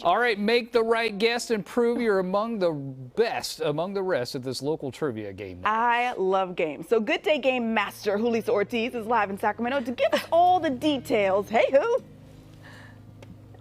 All right, make the right guess and prove you're among the best, among the rest at this local trivia game. I love games. So Good Day Game Master Julissa Ortiz is live in Sacramento to give us all the details. Hey, who?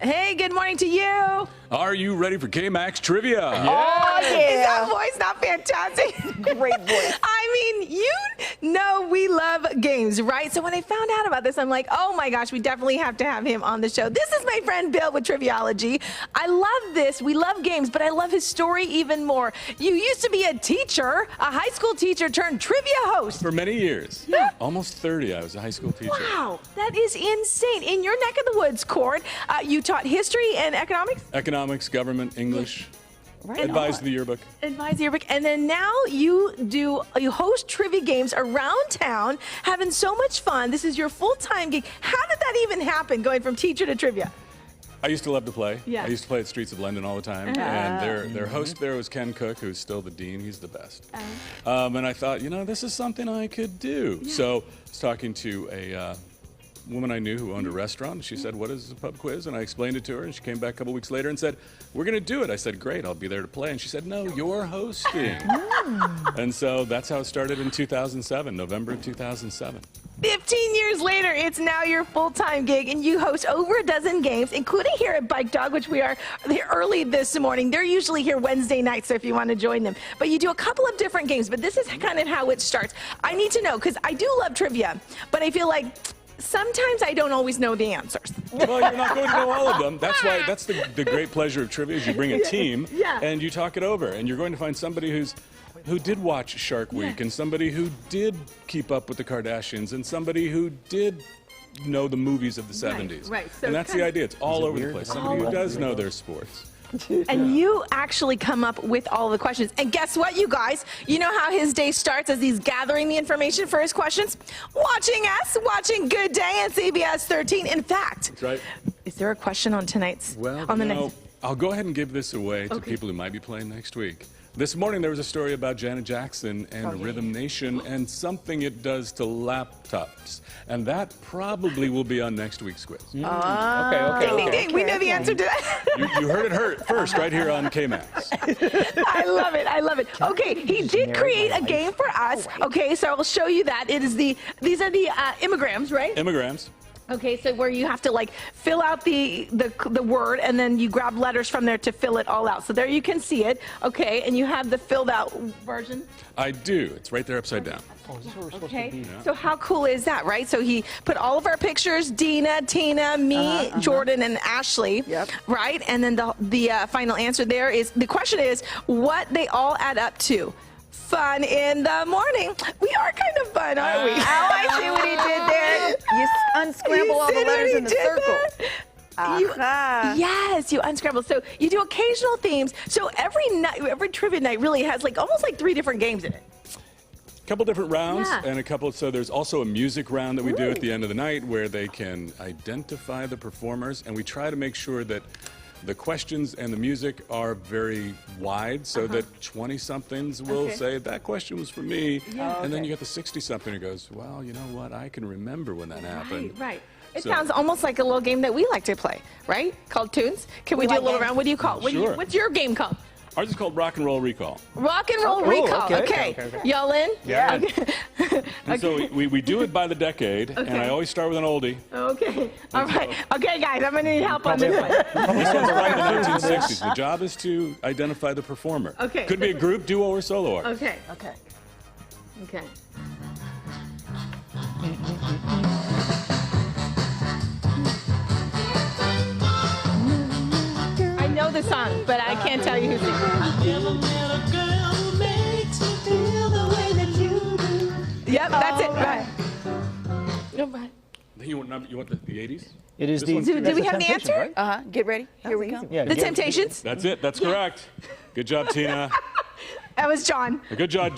Hey, good morning to you. Are you ready for K-Max Trivia? Yeah. Oh, yeah. Is that voice not fantastic? Great voice. I mean, you know we love games, right? So when I found out about this, I'm like, oh my gosh, we definitely have to have him on the show. This is my friend Bill with Trivialogy. I love this. We love games, but I love his story even more. You used to be a teacher, a high school teacher turned trivia host. For many years. Yeah. Almost 30, I was a high school teacher. Wow, that is insane. In your neck of the woods, Cord, you taught history and economics? Economics, government, English. Right. Advised the yearbook. Advised the yearbook. And then now you host trivia games around town, having so much fun. This is your full-time gig. How did that even happen, going from teacher to trivia? I used to love to play. Yeah. I used to play at Streets of London all the time. And their host there was Ken Cook, who's still the dean. He's the best. And I thought, you know, this is something I could do. Yeah. So I was talking to a woman I knew who owned a restaurant. She said, what is a pub quiz? And I explained it to her, and she came back a couple weeks later and said, we're going to do it. I said, great, I'll be there to play. And she said, no, you're hosting. And so that's how it started in 2007, November of 2007. 15 years later, it's now your full-time gig, and you host over a dozen games, including here at Bike Dog, which we are here early this morning. They're usually here Wednesday nights, so if you want to join them. But you do a couple of different games, but this is kind of how it starts. I need to know, because I do love trivia, but I feel like sometimes I don't always know the answers. Well, you're not going to know all of them. That's why, that's the great pleasure of trivia, is you bring a team and you talk it over, and you're going to find somebody who did watch Shark Week, and somebody who did keep up with the Kardashians, and somebody who did know the movies of the 70s. Right. So and that's the idea. It's all over the place. Somebody who does know their sports. And you actually come up with all the questions. And guess what, you guys? You know how his day starts as he's gathering the information for his questions? Watching us, watching Good Day on CBS 13. In fact, that's right. Is there a question on tonight's? Well, next? I'll go ahead and give this away to people who might be playing next week. This morning there was a story about Janet Jackson and Rhythm Nation and something it does to laptops. And that probably will be on next week's quiz. Okay. Ding, ding, ding. We know the answer to that. You heard it first right here on K-Max. I love it. I love it. Okay, he did create a game for us. Okay, so I'll show you that. These are the immigrams, right? Immigrams. Okay, so where you have to like fill out the word, and then you grab letters from there to fill it all out. So there you can see it. Okay, and you have the filled out version. I do. It's right there upside down. Okay, so how cool is that, right? So he put all of our pictures, Dina, Tina, me, Jordan, and Ashley, right? And then the final answer there is, the question is what they all add up to. Fun in the morning. We are kind of fun, aren't we? Oh, I see what he did there. You unscramble all the letters in the circle. Yes, you unscramble. So you do occasional themes. So every night, every trivia night really has like almost like 3 different games in it. A couple different rounds and a couple. So there's also a music round that we do at the end of the night where they can identify the performers, and we try to make sure that the questions and the music are very wide, so that 20-somethings will say, that question was for me. And then you get the 60-something who goes, well, you know what, I can remember when that happened. Right. It sounds almost like a little game that we like to play, right? Called Tunes. Can we do a little round? What do you call it? Sure. What's your game called? Ours is called Rock and Roll Recall. Rock and Roll Recall. Okay. Y'all in? Yeah. And so we do it by the decade, and I always start with an oldie. Okay. All right. Okay, guys, I'm going to need help on this one. This one's right in the 1960s. The job is to identify the performer. Okay. Could be a group, duo, or solo artist. Okay. I know the song, but I can't tell you who sings it. Yep, that's it. Right. You want the 80s? It is Do we have the answer? Right? Get ready. Here we go. Yeah, The Temptations? That's it. That's correct. Good job, Tina. That was John. Good job,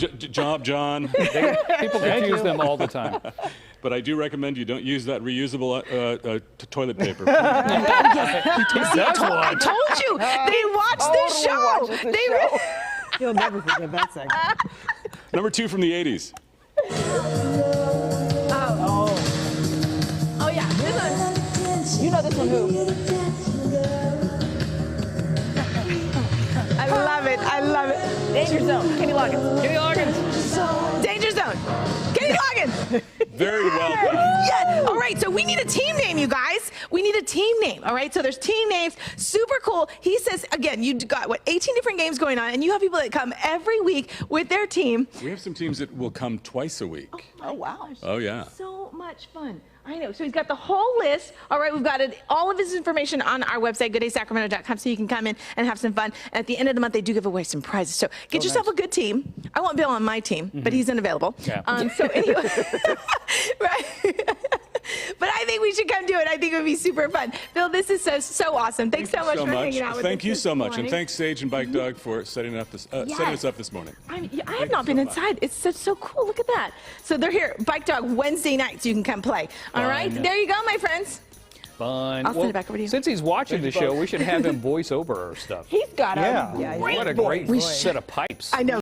John. People confuse them all the time. But I do recommend you don't use that reusable toilet paper. I told you. They watched this show. You'll never forget that segment. Number 2 from the 80s. Oh yeah, this one. You know this one who? Danger Zone. Kenny Loggins. Kenny Loggins. Danger Zone. Kenny Loggins. Very well done. Yeah. All right. So we need a team name, you guys. We need a team name. All right. So there's team names. Super cool. He says, again, you got, what, 18 different games going on, and you have people that come every week with their team. We have some teams that will come twice a week. Oh, wow. Oh, yeah. So much fun. I know. So he's got the whole list. All right, we've got all of his information on our website, gooddaysacramento.com, so you can come in and have some fun. And at the end of the month, they do give away some prizes. So get yourself a good team. I want Bill on my team, but he's unavailable. Yeah. So anyway, right. But I think we should come do it. I think it would be super fun. Bill, this is so awesome. Thanks so much for hanging out with us. Thank you so much. And morning. thanks, Sage and Bike Dog, for setting us up this morning. I have not been inside. It's so cool. Look at that. So they're here. Bike Dog Wednesday nights. You can come play. All right. There you go, my friends. Fun. I'll send it back over to you. Since he's watching the show, we should have him voice over our stuff. He's got a Yeah. What a great set of pipes. I know.